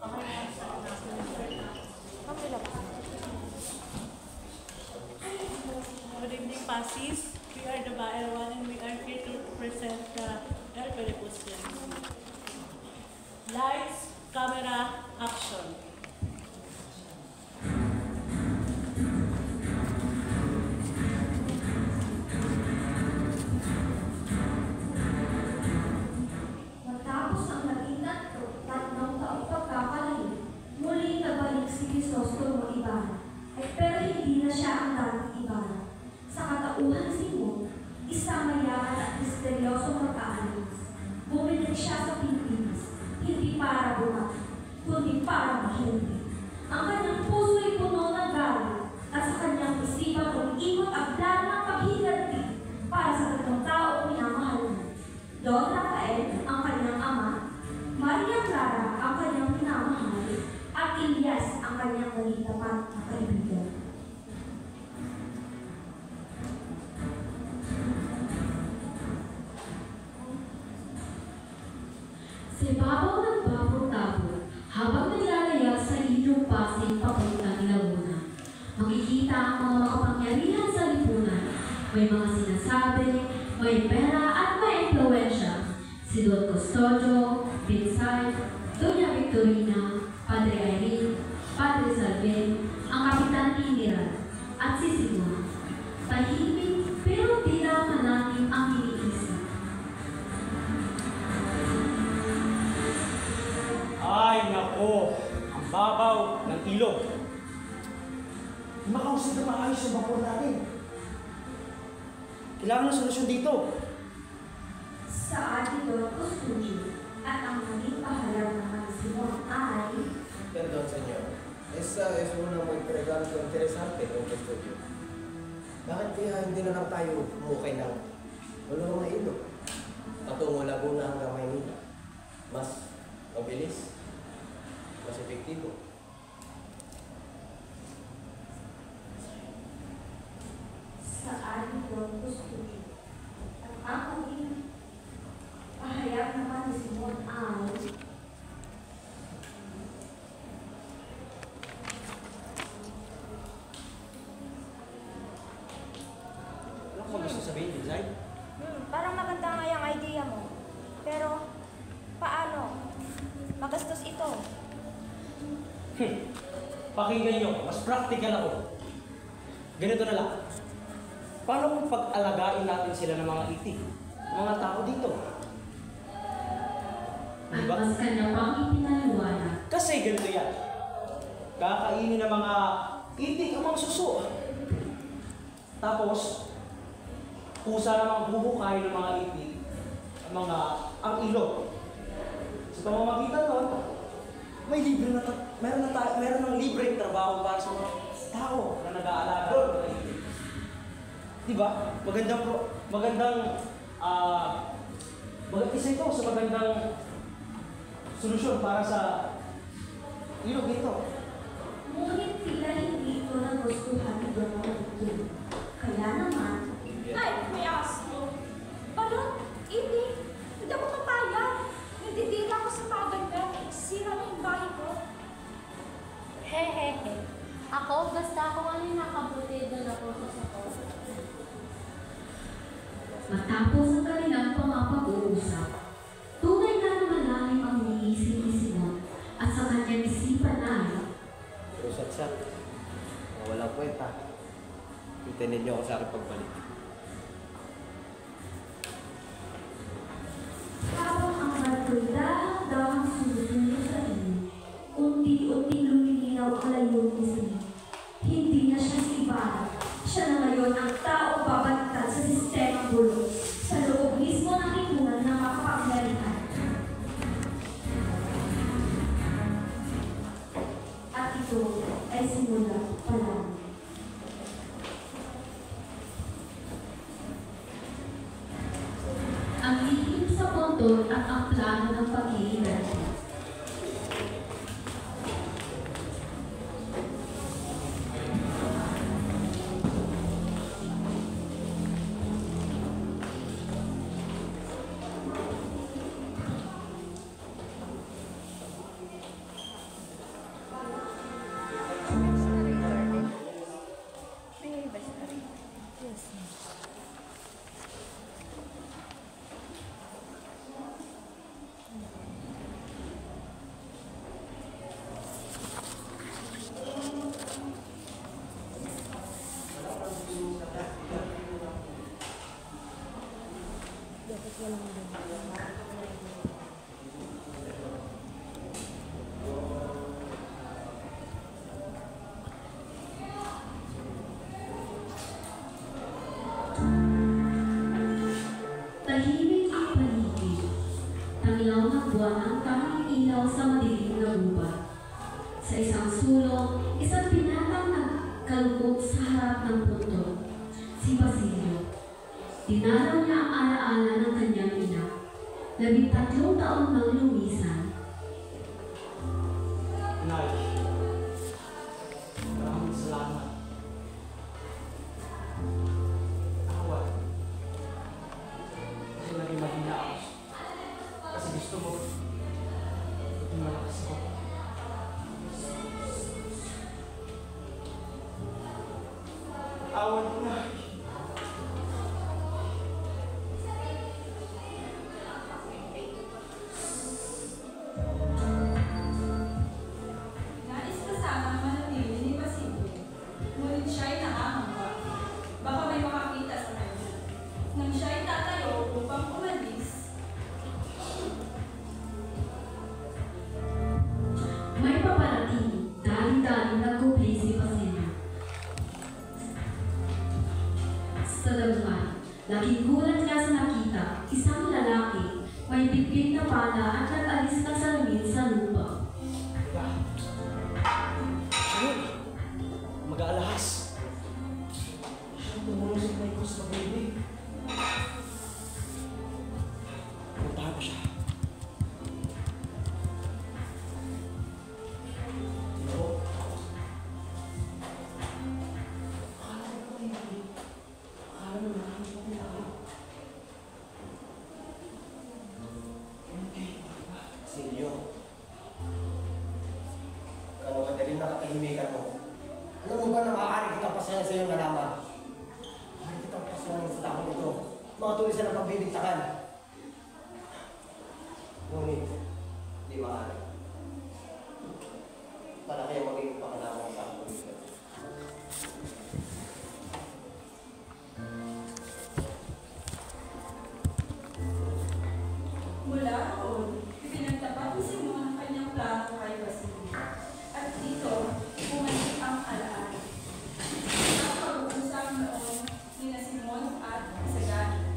Good evening, Pasis. We are the Baerwan and we are here to present the El Peripustian. Lights, camera, action. Matapos ang naging tatlong taong pagkakalayo, muli nabalik si Jesus tungo Ibarra. Pero hindi na siya ang dating Ibarra. Sa katauhan ni Simon, isang mayaman at misteryosong magkaalis. Bumalik siya sa Pilipinas, hindi para bumati, kundi para mahindi. Ang kanyang puso'y puno ng galit at sa kanyang isipan umiikot ang plan ng paghiganti para sa tatlong taong minamahal niya. Don Rafael, ang kanyang ama, Maria Clara, ang kanyang minamahal, at Elias, ang kanyang nalitapat na kaibigan. Sa ibabaw ng Bagong Tabo, habang naglalayag sa inyong Pasig papuntang Laguna, makikita ang mga makapangyarihan sa lipunan. May mga sinasabi, may pera at may impluwensya. Si Don Custodio, Vincent, Doña Victorina, Padre Irene, Padre Salven, ang Kapitan Iniran, at si Simon. Tahimik pero di naman natin ang iniisip. Ay, nako! Ang babaw ng ilog. Makausap na maayos yung vapor natin. Kailangan ng solusyon dito. Sa ating Don Custodio at ang naging pahalang naman si Simon ay... Perdón, señor. Esa es una muy pregunta interesante, Don Custodio. Bakit kaya hindi na lang tayo umukay ng walang mga ilog? Patungo Laguna hanggang Maynila. Mas mabilis, mas epektibo. Sa ating Don Custodio at ang naging pahayag naman ni Simon ay... Ano ko gusto sabihin, Design? Parang maganda nga yung idea mo. Pero, paano? Magastos ito. Pakinggan nyo, mas practical ako. Ganito na lang. Paano kung pag-alagain natin sila ng mga itik? Mga tao dito? At Diba? mas kanya pang ipinaliwanag. Kasi ganito yan. Kakainin ng mga itik ang mga suso. Tapos, pusa namang buhukay ng mga itik ang ilog. Sa pamamagitan nun, may libre na meron ng libreng trabaho para sa mga tao na nag-aalaga ng mga itik. Diba? Isa ito sa magandang solusyon para sa ilog ito. Ngunit sila hindi ito nagustuhan ni Don Custodio. Kaya naman, Ay, may aso. Balot, hindi. Hindi ako papayag. Nagdidila ako sa paganyan. Sira na yung bahay ko. Hehehe. Ako, basta kung ano yung nakabuti, doon ako sasako. matapos ang kanilang pangapag-uusap, tunay na malalim ang iniisip ni Simon at sa kanyang isipan ay, Pero satsak, walang kwenta. Hintayin niyo ako sa aking pagbalik. habang ang barko'y dahan-dahang sumusunod sa inyo, unti-unting lumilinaw ang layunin ni Simon. Hindi na siya si Ibarra. Siya na ngayon ang tao babaliktad sa sistemang bulok sa loob mismo ng lipunan ng makapangyarihan. At ito ay simula pa lang. Ang lihim sa mundo at ang plano ng pag-iilan. Dinalaw niya ang alaala ng kanyang ina. 13 taon nang lumisan. Nay, maraming salamat. Awa. Kasi naging mahina ako. Kasi gusto mo, maging malakas ako. Awan na. Nais ka sanang manatili ni Basilio, ngunit siya'y nakahamba. Baka may makakita sa kanya. Nang siya'y tatayo upang umalis, May paparating, dali-dali nagkubli si Basilio. Sa damuhan, laking gulat niya sa nakita, isang lalaki, may bitbit na pala at nag-alis ng salamin sa lupa. Teka. Ayun. Mag-aalahas. Siya ang tumulong sa may kus na baby. Puntahan ko siya. Hello? Akala mo ba hindi? Akala mo nakakita ko tayo. Silyo. Kano kadali na katahimikan mo? Alam mo ba na maaari kitang pasaya sa iyong nalaman? Maaari kitang pasaya sa takot nito. Mga tuloy sa napagbibigtakan. Ngunit, di maaari. Para kaya magiging pakalaman sa takot nito. mula roon, pinagtapat ni Simon ang kanyang plano kay Basilio. At dito, bumalik ang alaala. Ang pag-uusap noon nina Simon at Sagani.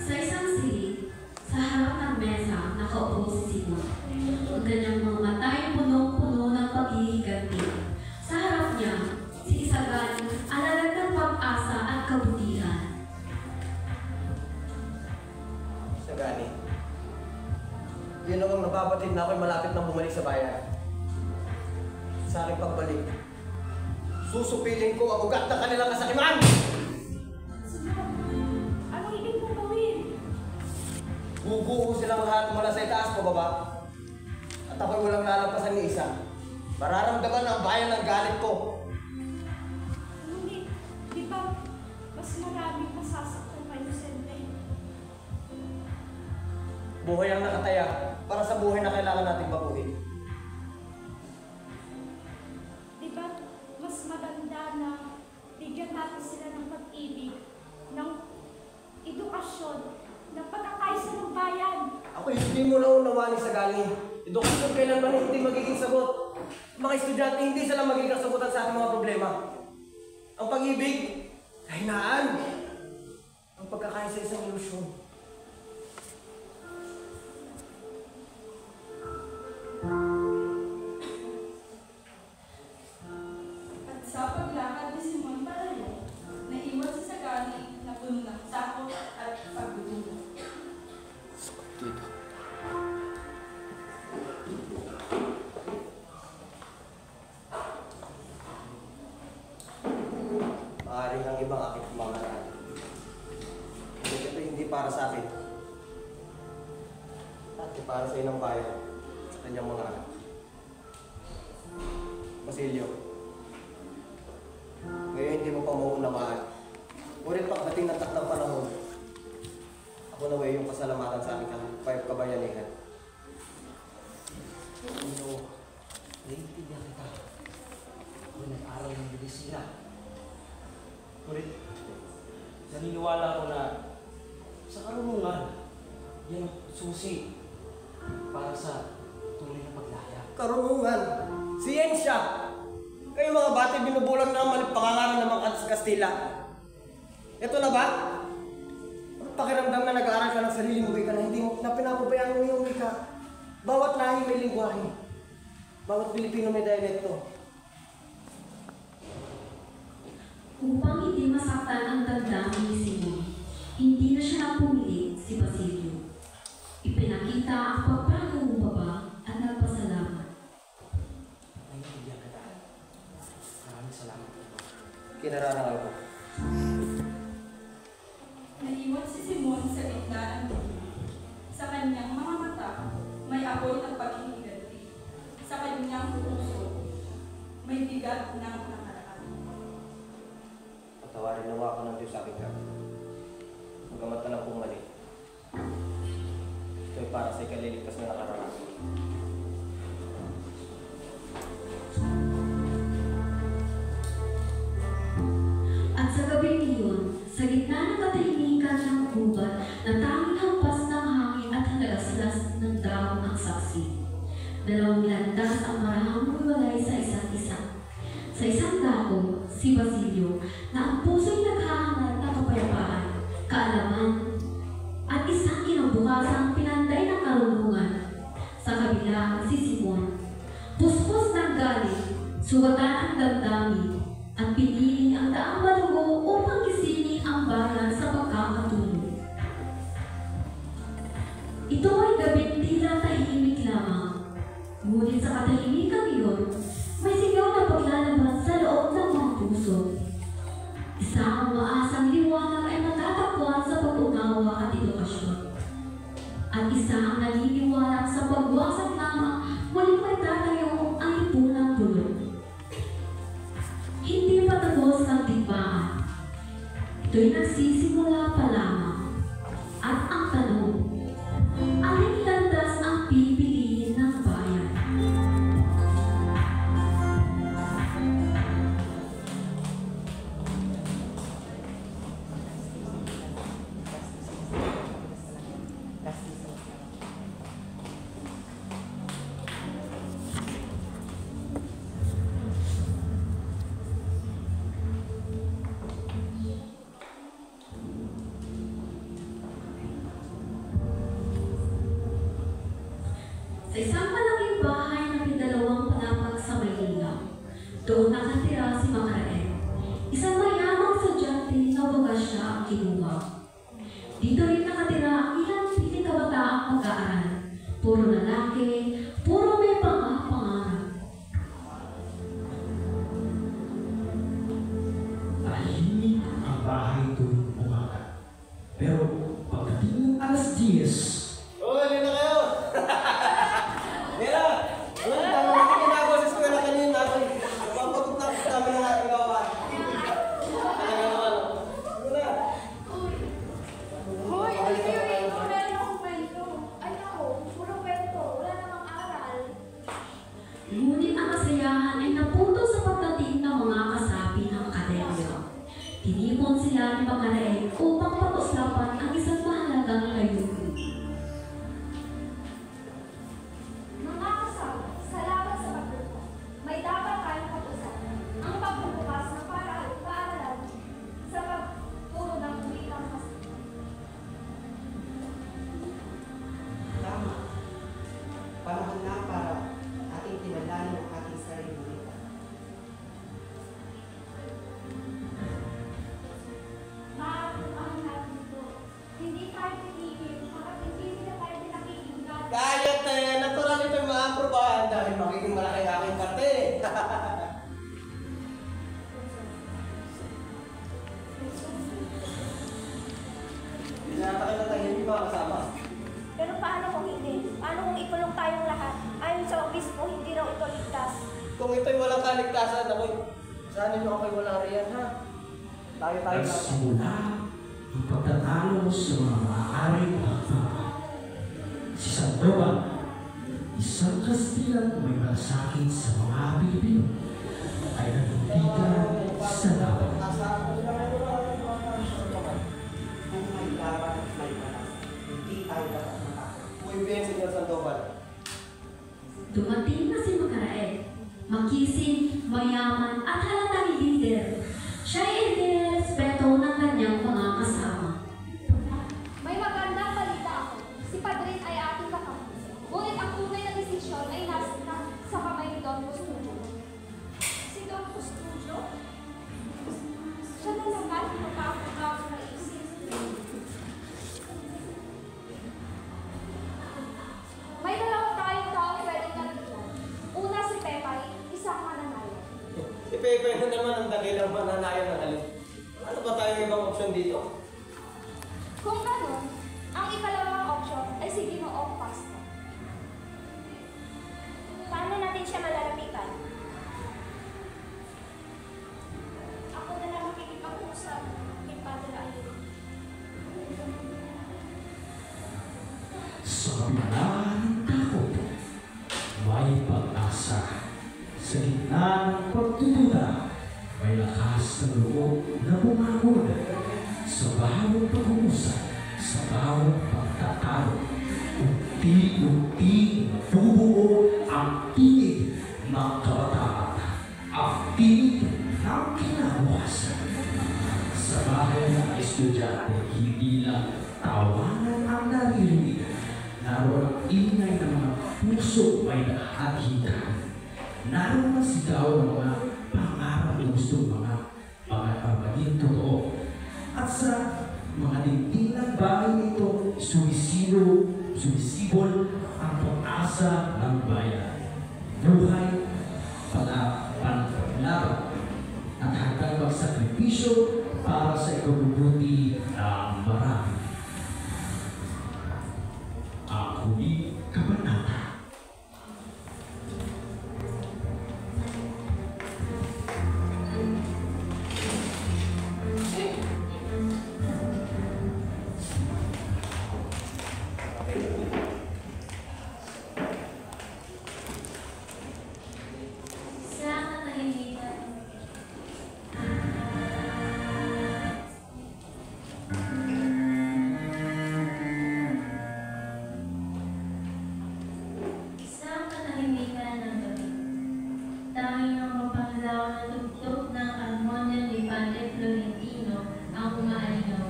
Sa isang silid, sa harap ng mesa, nakaupo si Simon. Ang kanyang mga mata ay punong-puno ng paghihiganti. Sa harap niya, si Isabel, alalag ng pag-asa at kabutihan. Sagani. Yun namang nababatid na ako'y malapit na bumalik sa bayan. Sa aking pagbalik, susupiling ko ang ugat ng kanilang kasakiman! Anong ibig mong gawin? Bubuo silang lahat mula sa itaas pababa. At ako'y walang lalampasan ni isa. Mararamdaman ang bayan ng galit ko. Ngunit, di ba, mas maraming masasaktan pa Inocente? Buhay ang nakataya para sa buhay na kailangan nating baguhin. Di ba, mas maganda na bigyan natin sila ng pag-ibig, ng edukasyon, ng pagkakaisa ng bayan. Ako hindi mo naunawanin sa galing. Edukasyon kailanman hindi magiging sagot. Mga estudyante hindi sila magiging kasagutan sa ating mga problema. Ang pag-ibig, kahinaan. Ang pagkakaisa isang ilusyon. At sa paglakad ni Simon palayo, naiwan si Sagani na puno ng takot at pagdududa. Maaaring ang ibang aking pamamaraan. Ngunit ito hindi para sa akin. At para sa inang bayan, sa kanyang mga anak. Basilio, ngayon hindi mo pa mauunawaan. Ngunit pagdating ng takdang panahon, ako na yung pasalamatan sa aming kabayanihan. Pero, naiintindihan kita. Ako nag-aral ng medisina. Ngunit, naniniwala ko na Sa karunungan, yan ang susi para sa tunay na paglaya. Karunungan, siyensya. Kayo mga bata, binubulang naman ang pangangaral ng mga Kastila. Ito na ba? Pakiramdam na nag-aaral ka ng sariling wika na hindi mo na pinapabayaan mo yung wika. Bawat lahi may lingwahe. Bawat Pilipino may dialekto. Upang hindi masaktan ang damdamin ni Simon, hindi na siya pumilit si Basilio. Ipinakita ang pagpagawang baba at nagpasalamat. Naiintindihan ka na. Maraming salamat. Kinararangal ko. Naiwan si Simon sa gitna ng dilim. Sa kanyang mga mata, may apoy ng paghihiganti. Sa kanyang puso, may bigat ng nakaraan. Patawarin nawa ako ng Diyos sa aking gabi. Magamat na lang pumali. Ito'y para sa ikaliligtas na nakararami. At sa gabing iyon, sa gitna ng katahimikan ng gubat na tanging hampas ng hangin at halagaslas ng dahon ang saksi, dalawang landas ang marahang humiwalay sa isa't isa. Sa isang dako, si Basilio, na ang puso'y naghahangad ng kapayapaan, kaalaman, at isang kinabukasan pinanday ng karunungan. Sa kabila, si Simon, puspos ng galing, sugatan ang damdamin, at pinili ang daang madugo upang gisingin ang bayan sa pagkakatulog. Ito ay gabing tila tahimik lamang, ngunit sa katahimikan iyon, may sigaw na paglalabas sa loob ng mga puso. Isang umaasang liwanag ay matatagpuan sa pag-unawa at edukasyon. At isa ang naniniwala sa pagwasak lamang muling may tatayo ang lipunang bulok. Hindi patapos ang tigbaan. Ito'y nagsisimula pa lamang. At ang tanong, aling landas ang pipiliin ng bayan? Sa isang malaking bahay na may dalawang palapag sa Maynila, doon nakatira si Macarael, isang mayamang estudyante na wagas siya ang kinuha. Dito rin nakatira ang ilang piling kabataang mag-aaral, puro lalaki, puro may pangarap. Tahimik ang bahay tuwing umaga. Pero pagdating ng alas 10, Oh, halina kayo! Mira! Wala na natin ginagawa sa eskwela kanina. Napapagod na kami ng ating gawain. Talaga naman. Muna! Hoy, meron akong kwento. Ay ako, puro kwento. Wala namang aral. Ngunit ang kasayahan ay naputo sa pagdating ng mga kasapi ng akademya. Tinipon sila ni Macarael upang pag-usapan ang isang mahalagang layunin. Mga kasama, salamat sa pagluto. May dapat tayong pag-usapan. Ang pagbubukas ng paaralan sa pagturo ng wikang Kastila. Tama. Panahon na para ating tinalanin ang ating sarili. Maaruhan natin ito. Hindi tayo titigil at hindi nila tayo pinakikinggan. Kaya natural ito'y maaprobahan dahil magiging malaki ang aking parte. Pinatake na tayo, hindi ba kasama? Pero paano kung hindi? Paano kung ikulong tayong lahat? Ayon sa obispo, hindi raw ito ligtas. Kung ito'y walang kaligtasan, ako'y sana nyo ako'y walang riyan, ha? Tayo-tayo lang. nagsimula ang pagtatalo sa mga maaaring hakbang. Si Sandoval, isang Kastilang may malasakit sa mga Pilipino, ay nanindigan sa laban. Kung may laban at may Magising, mayaman, at halatang leader. Siya ay inirespeto ng kanyang mga kasama. May magandang balita ako. Si Padrin ay ating kakampus. Ngunit ang tunay na desisyon ay nasa sa kamay ni Don Custodio. Si Don Custodio? Siya na naman magkakabago na isip. May dalawa tayong tao pwedeng nabigyan. Una si Pepay, isang mananayan. Si Pepe na naman ang dakilang mananayan ng alin. Ano ba tayong ibang opsyon dito? Kung gano'n, ang ikalawang opsyon ay si Ginoong Pastor. Paano natin siya malalapitan? Ako na lang makikipag-usap kay Padre Ayun. Sa kabila ng takot, may pag-asa. Sa gitna ng pagtututa, may lakas ng loob na bumangon. Sa bawat pag-uusap, sa bawat pagtatalo, unti-unti nabubuo ang tinig ng kabataan, ang tinig ng kinabukasan. Sa bahay ng estudyante, hindi lang tawanan ang naririnig. Naroon ang ingay ng mga puso may nahaghitan. Naroon ang sigaw ng mga pangarap ng gusto mga maging totoo. At sa mga dingding ng bahay nito, sumisibol ang pag-asa ng bayan. Buhay, panlaban, at hanggang magsakripisyo para sa ikabubuti ng marami. Ang huling kabanata. Sa katahimikan, sa katahimikan ng gabi, tanging ang mapanglaw na tugtog ng harmonya ni Padre Florentino ang umaalinaw.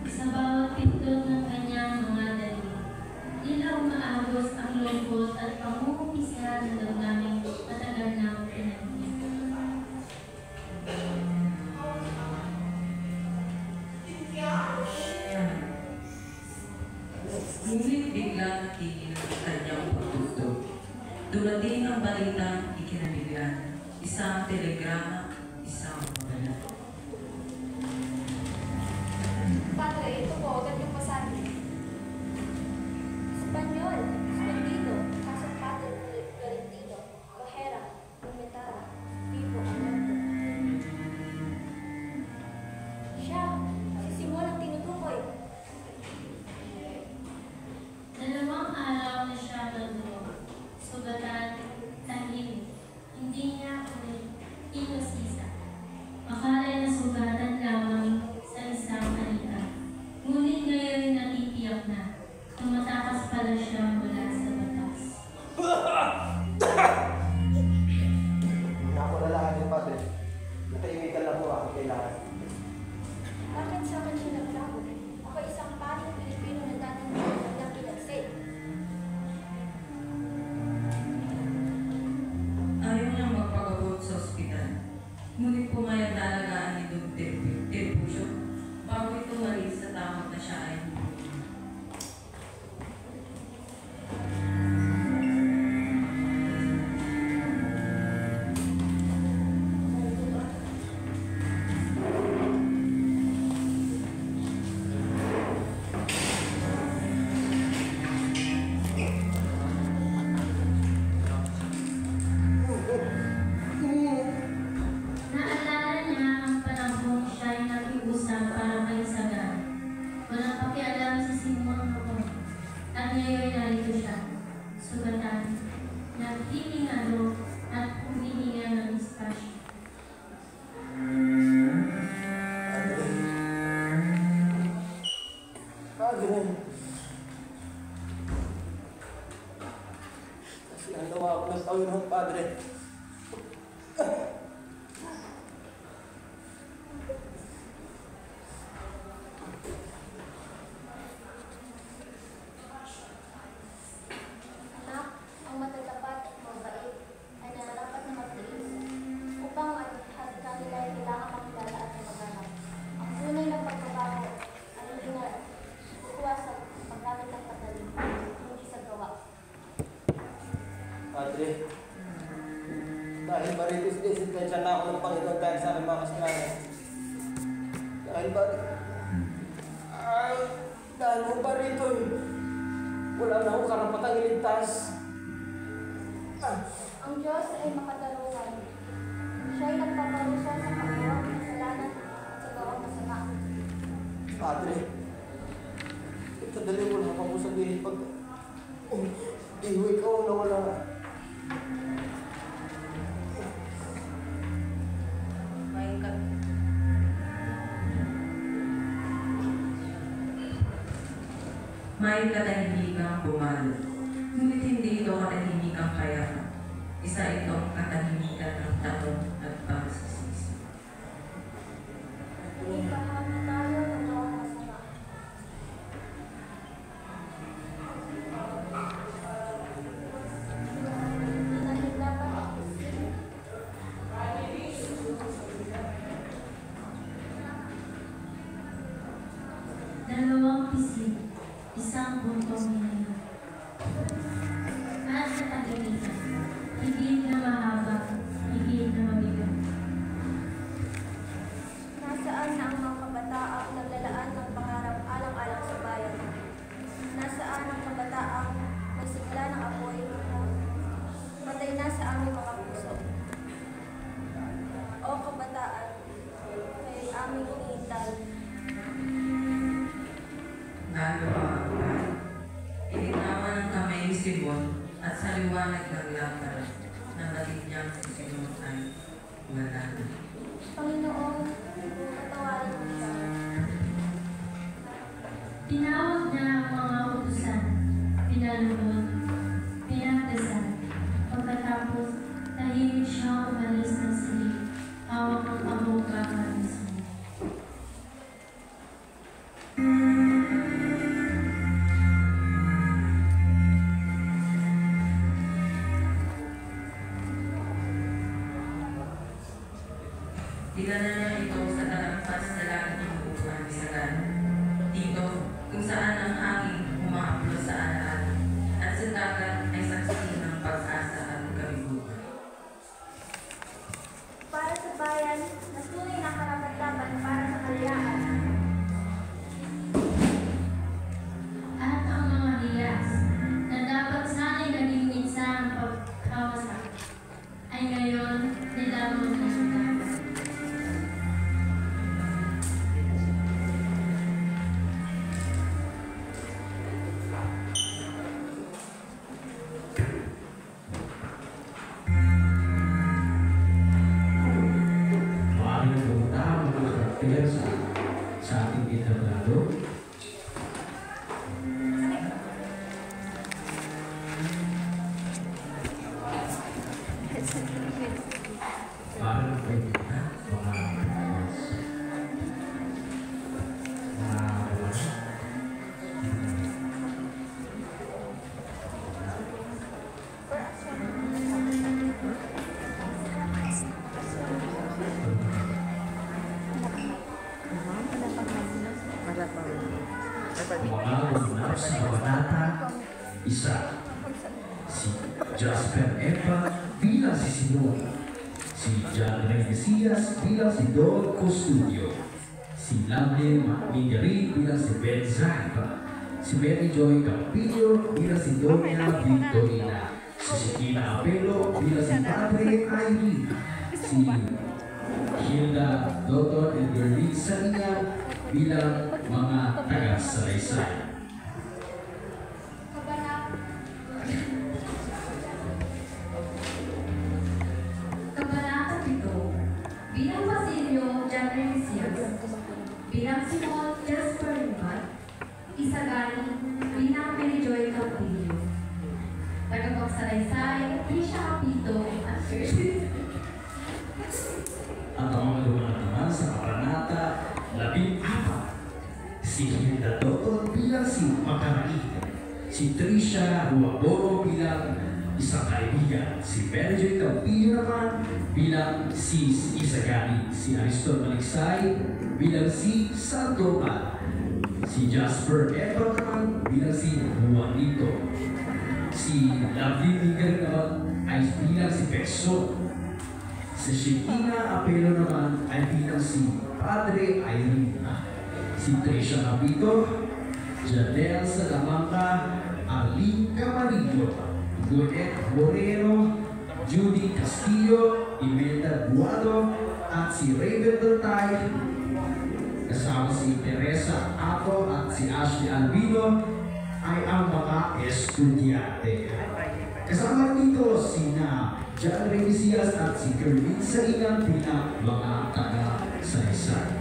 Sa bawat pindot ng kanyang mga dali, tila umaagos ang lungkot at pangungupisa ng damdaming matagal ng pinag-iisip. Ngunit biglang natigil ang kanyang pagtugtog. Dumating ang balitang ikinabigyan. Isang telegrama, isang wala. Padre, ito po, agad yung pasabi. Espanyol, Escondido, Casa Padre Florentino, Bajera, Lumetara, Vivo, Amando. Siya, si Simon ang tinutukoy. Dalawang araw na siya nagulong, sugatan, tahimik, hindi niya inusisa. Akala na sugatan lamang sa isang halika. Ngunit ngayon natitiyak na, tumatakas pala siya mula sa batas. Ako na lang din, Padre. Natahimikan lang po ako kailangan. Bakit sa akin siya naglago? Ako isang paring Pilipino na dating nagkilagsay. Ayaw niyang magpagabot sa ospital. Ngunit pumayag na alagaan ni Don Tempucio bago ito malis sa takot na siya ay Naalala niya ang panahong siya ay nakiusap para kay Sagan. Walang pakialam si Simon noon. At ngayon narito siya. Sugatan, nagtitingalo at humihinga ng espasyo. Padre. Kasi ang gawa ko ng Panginoon, Padre. Anak, ang matatapat at mabait ay nararapat na magtiis upang at kanila ay kailangan makilala at maganap. Ang tunay na pagbabago ay hindi na kukuha sa paggamit ng patalim, hindi sa gawa. Padre, dahil ba rito sinisipensya na ako ng Panginoon dahil sa aking mga kasalanan? Dahil mo ba rito wala na akong karapatang iligtas. Ang Diyos ay makatarungan. Siya ay nagpaparusa sa kagawang kasalanan at sa gawang masama. Padre, ito dali mo lang ako sabihin pag iwi ka o nawala. May katahimikang bumalo, ngunit hindi ito katahimikang kaya. Isa itong katahimikan ng takot at pagsisisi. Ipahami tayo ng gawang masama. Hindi natin dapat isipin. Dalawang pisip, isang buntong hinihinga. At sa tahimikan, higit na mahaba, higit na mabigat. Nasaan na ang mga kabataang naglalaan ng pangarap alang-alang sa bayan? Nasaan ang kabataang may sigla ng apoy na patay na sa aming mga puso? O kabataan, kay aming iniintay. Lalo pa ang bahay. Initawan ng kamay ni Simon at sa liwanag ng lampara na natin niyang si Simon ay wala na. Panginoon, patawarin mo siya. Tinawag niya ang mga utusan, pinalunod, pinagdasal. Pagkatapos, tahimik siya umalis ng silid, hawak ang pamuka mismo. Dinala niya ito sa talampas na langit ng bukuan ni Sagan. Dito, kung saan ang hangin umaaplos sa alaala at sa dagat ay saksi ng pag-asa at kabiguan. Para sa bayan, na tunay na karapat-dapat para sa kalayaan. At ang mga hiyas na dapat sana'y naging minsang pagkawasak ay ngayon nilamon na siya. Maraming pumunta ang mga karakter sa ating entablado. Maraming pumunta mga gumanap sa kabanata 1. Si Jasper Epa bilang si Simon, si John Mesias bilang si Don Custodio, si Lamne Macmingari bilang si Ben Zaiba, si Mary Joy Campillo bilang si Doña Victorina, si Sikina Apelo bilang si Padre Irene, si Hilda Dr. Edgarly Sanya bilang mga taga-salaysay. Kabanata 7, bilang Basilio John Remesias, bilang Simon Jasper Ribat, Isagani bilang Mary Joy Campillo, tagapagsalaysay Trisha Capito at isang kaibigan. Si Benedict Campillo naman bilang si Isagani, si Ariston Maliksay bilang si Sandoval, si Jasper Edward naman bilang si Juanito, si Lovely Miguel naman ay bilang si Peso, si Shekinah Apelo naman ay bilang si Padre Irene, si Tricia Capito, Janelle Salamanca, Arlene Camarillo, Godet Moreno, Judy Castillo, Imelda Guado, at si Raven Dotay, kasama si Teresa Ato at si Ashley Albino ay ang mga estudyante. Kasama dito sina John Renicias at si Kerwin Saligan bilang mga taga-saysay.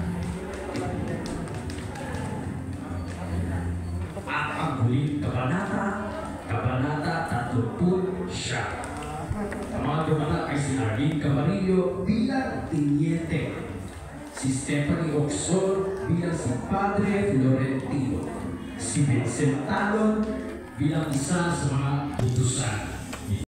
At ang huling kabanata, Kabanata 30. Ang mga dumana ay si Arlene Camarillo bilang Tiniente, si Stephanie Oxor bilang si Padre Florentino, si Vincent Talon bilang isa sa mga utusan.